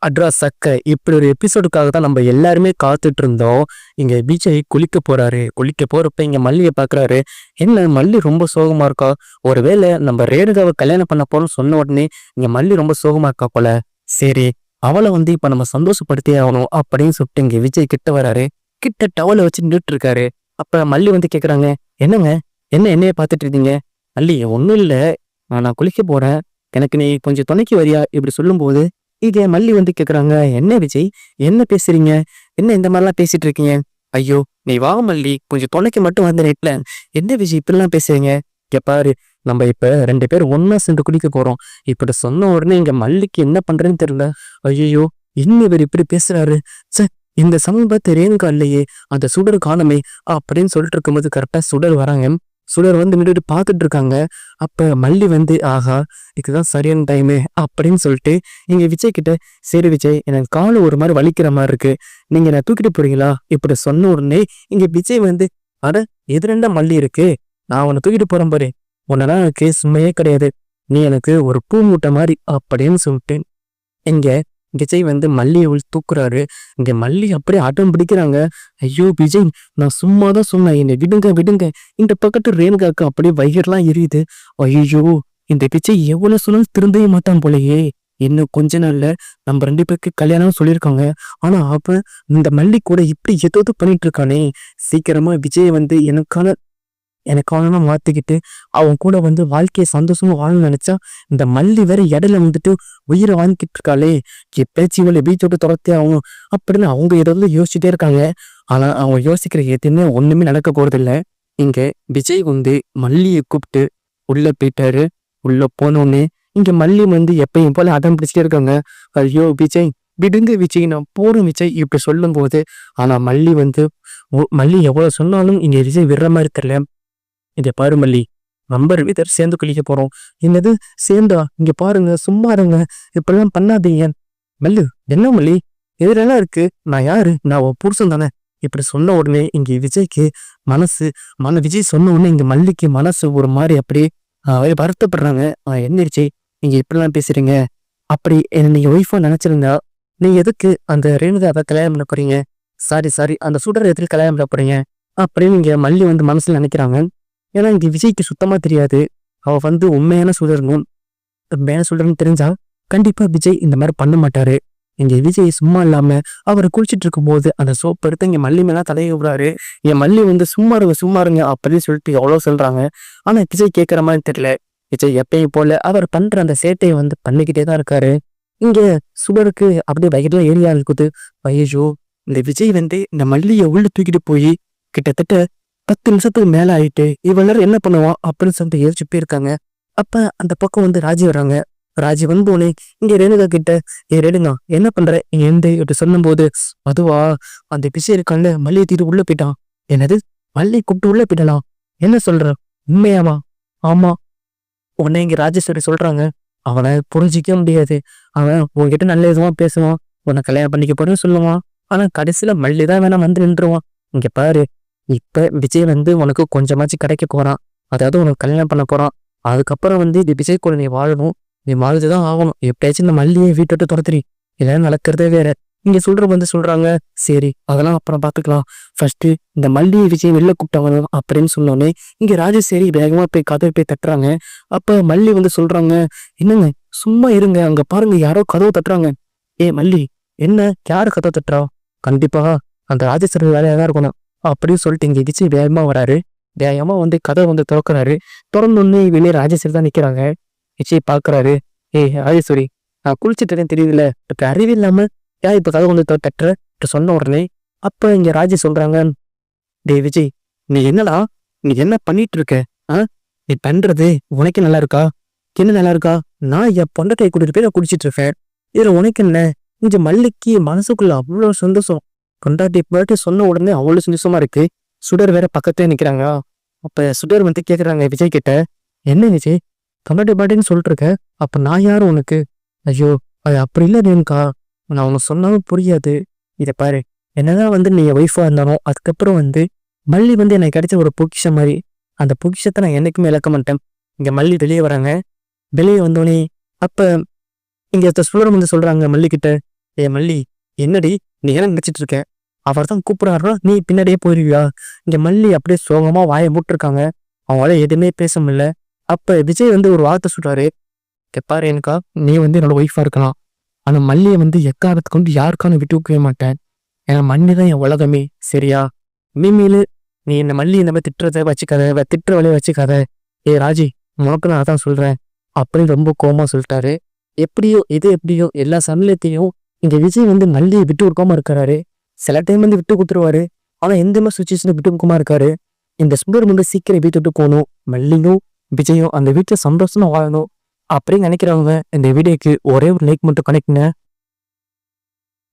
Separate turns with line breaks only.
அட்ரா சக்க இப்படி ஒரு எபிசோடுக்காக தான் நம்ம எல்லாருமே காத்துட்டு இருந்தோம். இங்க விஜய் குளிக்க போறாரு. குளிக்க போறப்ப இங்க மல்லியை பாக்குறாரு. என்ன மல்லி ரொம்ப சோகமா இருக்கா? ஒருவேளை நம்ம ரேணுகாவை கல்யாணம் பண்ண போறோம்னு சொன்ன உடனே இங்க மல்லி ரொம்ப சோகமா இருக்கா போல. சரி, அவளை இப்ப நம்ம சந்தோஷப்படுத்தியே ஆகணும் அப்படின்னு சொல்லிட்டு இங்க விஜய் கிட்ட வராரு. கிட்ட டவலை வச்சு நின்றுட்டு இருக்காரு. அப்ப மல்லி கேக்குறாங்க, என்னங்க, என்ன என்னைய பாத்துட்டு இருக்கீங்க? மல்லி, ஒண்ணும் இல்ல, நான் குளிக்க போறேன், எனக்கு நீ கொஞ்சம் துணைக்கு வரியா? இப்படி சொல்லும் போது இங்க மல்லி கேக்குறாங்க, என்ன விஜய், என்ன பேசுறீங்க? என்ன இந்த மாதிரிலாம் பேசிட்டு இருக்கீங்க? ஐயோ, நீ வா மல்லி, கொஞ்சம் துணைக்கு மட்டும் வந்து நெட்ல. என்ன விஜய் இப்படிலாம் பேசுறீங்க? இங்க பாரு, நம்ம இப்ப 2 பேரும் ஒன்னா சேர்ந்து குடிக்க போறோம். இப்படி சொன்ன உடனே இங்க மல்லிக்கு என்ன பண்றேன்னு தெரியல. ஐயோ, இன்னும் இவர் இப்படி பேசுறாரு. சே, இந்த சமீபத்தை ரேணுகா இல்லையே, அந்த சுடர் காணமே அப்படின்னு சொல்லிட்டு இருக்கும்போது கரெக்டா சுடர் வராங்க. சுடர் நின்றுட்டு பார்த்துட்டு இருக்காங்க. அப்ப மல்லி ஆஹா, இதுதான் சரியான டைமு அப்படின்னு சொல்லிட்டு இங்க விஜய் கிட்ட, சரி விஜய், எனக்கு காலு ஒரு மாதிரி வலிக்கிற மாதிரி இருக்கு, நீங்க என்ன தூக்கிட்டு போறீங்களா? இப்படி சொன்ன உடனே இங்க விஜய் அட, எது ரெண்டா மல்லி இருக்கு, நான் உன்னை தூக்கிட்டு போறேன் பாரு, உன்னெல்லாம் எனக்கு சும்மையே கிடையாது, நீ எனக்கு ஒரு பூ மூட்டை மாதிரி அப்படின்னு சொல்லிட்டு இங்க விஜய் மல்லியை தூக்குறாரு. இங்க மல்லி அப்படியே ஆட்டம் பிடிக்கிறாங்க. ஐயோ விஜய், நான் சும்மாதான் சொன்னேன், என்னை விடுங்க விடுங்க. இந்த பக்கத்து ரேணுகாக்கு அப்படியே வயிறுலாம் எரியுது. ஐயோ, இந்த விஜய் எவ்வளவு சொன்னாலும் திருந்தவே மாட்டான் போலயே. இன்னும் கொஞ்ச நாள்ல நம்ம 2 பேருக்கு கல்யாணம் சொல்லியிருக்காங்க. ஆனா அப்ப இந்த மல்லி கூட இப்படி ஏதோ பண்ணிட்டு இருக்கானே. சீக்கிரமா விஜய் எனக்கான மாத்திக்கிட்டு அவன் கூட வாழ்க்கையை சந்தோஷமா வாழணும்னு நினைச்சா, இந்த மல்லி வேற இடையில உயிரை வாங்கிட்டு இருக்காளே, எப்பேச்சு இவளை வீட்டை விட்டு துரத்தே ஆகணும் அப்படின்னு அவங்க ஏதாவது யோசிச்சுட்டே இருக்காங்க. ஆனா அவங்க யோசிக்கிற எதுவுமே ஒண்ணுமே நடக்க போறதில்ல. இங்க விஜய் மல்லியை கூப்பிட்டு உள்ள போயிட்டாரு. உள்ள போனோடனே இங்க மல்லி எப்பயும் போல அடம் பிடிச்சிட்டே இருக்காங்க. ஐயோ விஜய், விடுங்க விஜய், நான் போறேன் விஜய் இப்படி சொல்லும் போது, ஆனா மல்லி எவ்வளவு சொன்னாலும் இங்க விஜய் விடுற மாதிரி தெரியல. இதை பாரு மல்லி, நம்ம 2 பேர் சேர்ந்து குளிக்க போறோம். என்னது சேர்ந்தா? இங்க பாருங்க, சும்மா இருங்க, இப்படிலாம் பண்ணாதீங்க. மல்லி, என்ன மல்லி, எதிரெல்லாம் இருக்கு, நான் யாரு, நான் உன் புருஷன் தானே. இப்படி சொன்ன உடனே இங்க விஜய்க்கு விஜய் சொன்ன உடனே இங்க மல்லிக்கு மனசு ஒரு மாதிரி அப்படியே வருத்தப்படுறாங்க. என்ன விஜய், நீங்க இப்படிலாம் பேசுறீங்க? அப்படி என்ன நீங்க ஒய்ஃபா நினைச்சிருந்தா நீங்க எதுக்கு அந்த ரேணுகாவை கல்யாணம் பண்ண போறீங்க? சாரி, அந்த சுடர் எதுக்கு கல்யாணம் பண்ண போறீங்க அப்படின்னு இங்க மல்லி மனசுல நினைக்கிறாங்க. ஏன்னா இங்க விஜய்க்கு சுத்தமா தெரியாது அவ உண்மையான சுடர்னு தெரிஞ்சா கண்டிப்பா விஜய் இந்த மாதிரி பண்ண மாட்டாரு. இங்க விஜய் சும்மா இல்லாம அவர் குளிச்சுட்டு இருக்கும் போது அந்த சோப்பு எடுத்து இங்க மல்லி மேல தலையை விடுறாரு. என் மல்லி சும்மா இருங்க அப்படின்னு சொல்லிட்டு எவ்வளவு சொல்றாங்க. ஆனா விஜய் கேட்கற மாதிரி தெரியல. விஜய் எப்பயும் போல அவர் பண்ற அந்த சேட்டையை பண்ணிக்கிட்டே தான் இருக்காரு. இங்க சுடருக்கு அப்படியே வயிறுலாம் ஏரியா இருக்குது. ஐயோ, இந்த விஜய் இந்த மல்லியை உள்ள தூக்கிட்டு போய் கிட்டத்தட்ட 10 நிமிஷத்துக்கு மேல ஆயிட்டு இவ்வளவு என்ன பண்ணுவான் அப்படின்னு சொல்லிட்டு யோசிச்சு போயிருக்காங்க. அப்ப அந்த பக்கம் ராஜி வராங்க. ராஜி வந்தோடனே இங்க ரேணுகா கிட்ட, ரேணுகா என்ன பண்ற இங்க இப்படி சொல்லும் போது, அதுவா, அந்த பிசை இருக்கான்ல, மல்லியை தீட்டு உள்ள போயிட்டான். என்னது, மல்லி கூப்பிட்டு உள்ள போயிடலாம்? என்ன சொல்ற, உண்மையாவா? ஆமா, உன்னை இங்க ராஜேஸ்வரி சொல்றாங்க. அவனை புரிஞ்சிக்க முடியாது. அவன் உன்கிட்ட நல்ல விதமா பேசுவான், உன்னை கல்யாணம் பண்ணிக்க போறேன்னு சொல்லுவான். ஆனா கடைசியில மல்லிதான் வேணா நின்றுவான். இங்க பாரு, இப்ப விஜய் உனக்கு கொஞ்சமாச்சும் கிடைக்க போறான், அதாவது உனக்கு கல்யாணம் பண்ண போறான். அதுக்கப்புறம் இது விஜய் கூட நீ வாழணும், நீ வாழ்ந்துதான் ஆகணும். எப்பயாச்சும் இந்த மல்லியை வீட்டை விட்டு துரத்துறி, இதெல்லாம் நடக்கிறதே வேற. இங்க சொல்றாங்க, சரி அதெல்லாம் அப்புறம் பாத்துக்கலாம், ஃபர்ஸ்ட் இந்த மல்லியை விஜய் வெளில கூப்பிட்டாங்க அப்படின்னு சொன்னோடனே இங்க ராஜேஸ்வரி வேகமா போய் கதவை போய் தட்டுறாங்க. அப்ப மல்லி சொல்றாங்க, என்னங்க சும்மா இருங்க, அங்க பாருங்க யாரோ கதவை தட்டுறாங்க. மல்லி, என்ன, யாரு கதவை தட்டுறா? கண்டிப்பா அந்த ராஜேஸ்வரி வேலையா தான் இருக்கணும் அப்படின்னு சொல்லிட்டு இங்க விஜய் வேகமா வராரு. வேகமா கதை திறக்கிறாரு. திறந்தோடனே வெளியே ராஜேஸ்வரி தான் நிக்கிறாங்க. விஜய் பாக்குறாரு, ராஜேஸ்வரி, நான் குளிச்சுட்டேன்னு தெரியுதுல, இப்ப அறிவு இல்லாம ஏன் இப்ப கதை தட்டுற சொன்ன உடனே அப்ப இங்க ராஜே சொல்றாங்க, விஜய், நீ என்னடா, நீ என்ன பண்ணிட்டு இருக்க? நீ பண்றது உனக்கு நல்லா இருக்கா? என்ன நல்லா இருக்கா? நான் என் பொண்டட்டை கூட்டிட்டு போய் நான் குடிச்சிட்டு இருக்கேன், இதுல உனக்கு என்ன? இங்க மல்லிக்கு மனசுக்குள்ள அவ்வளவு சந்தோஷம். கொண்டாட்டி போயிட்டு சொன்ன உடனே அவ்வளவு சந்தோஷமா இருக்கு. சுடர் வேற பக்கத்தே நிக்கிறாங்க. அப்ப சுடர் கேக்குறாங்க விஜய் கிட்ட, என்ன விஜய், கொண்டாட்டி பாட்டின்னு சொல்லிட்டு இருக்க, அப்ப நான் யாரும் உனக்கு? ஐயோ, அது அப்படி இல்லை ரேணுகா, நான் உனக்கு சொன்னாலும் புரியாது. இதை பாரு, என்னதான் நீ ஒய்ஃபா இருந்தாலும் அதுக்கப்புறம் மல்லி எனக்கு கிடைச்ச ஒரு பொக்கிஷம் மாதிரி, அந்த பொக்கிஷத்தை நான் என்னைக்குமே இழக்க மாட்டேன். இங்க மல்லி வெளியே வராங்க. வெளியே வந்தோடனே அப்ப இங்க சுடர் சொல்றாங்க மல்லி கிட்ட, ஏ மல்லி, என்னடி நீ என்ன நினைச்சிட்டு இருக்க? அவர் தான் கூப்பிடுறாருன்னா நீ பின்னாடியே போயிருவியா? இங்க மல்லி அப்படியே சோகமா வாயை மூட்டிருக்காங்க. அவங்களால எதுவுமே பேச முடியல. அப்ப விஜய் ஒரு வார்த்தை சொல்றாரு. "இங்க பாரு எனக்கா, நீ என்னோட ஒய்ஃபா இருக்கலாம். ஆனா மல்லியை எக்காரணத்துக்கு யாருக்கான விட்டு வைக்கவே மாட்டேன். ஏன்னா மல்லி தான் என் உலகமே. சரியா? இனிமேலு நீ என்ன மல்லி இந்த மாதிரி திட்டுறத வச்சுக்காத, திட்டுற வழியை வச்சுக்காத. ஏ ராஜி, உனக்கு நான் அதான் சொல்றேன்" அப்படின்னு ரொம்ப கோவமா சொல்லிட்டாரு. எப்படியோ எல்லா சமயத்தையும் இங்க விஜய் மல்லியை விட்டு கொடுக்காம இருக்கிறாரு. சில டைம் விட்டு கொடுத்துருவாரு. ஆனா எந்த மாதிரி சுச்சுவேஷன் விட்டு கொடுக்காம இருக்காரு. இந்த சுந்தர் சீக்கிரம் வீட்டு விட்டு போகணும். மல்லியும் விஜயும் அந்த வீட்டுல சந்தோஷமா வாழணும் அப்படின்னு நினைக்கிறவங்க இந்த வீடியோக்கு ஒரே ஒரு லைக் மட்டும் கனெக்ட்ங்க.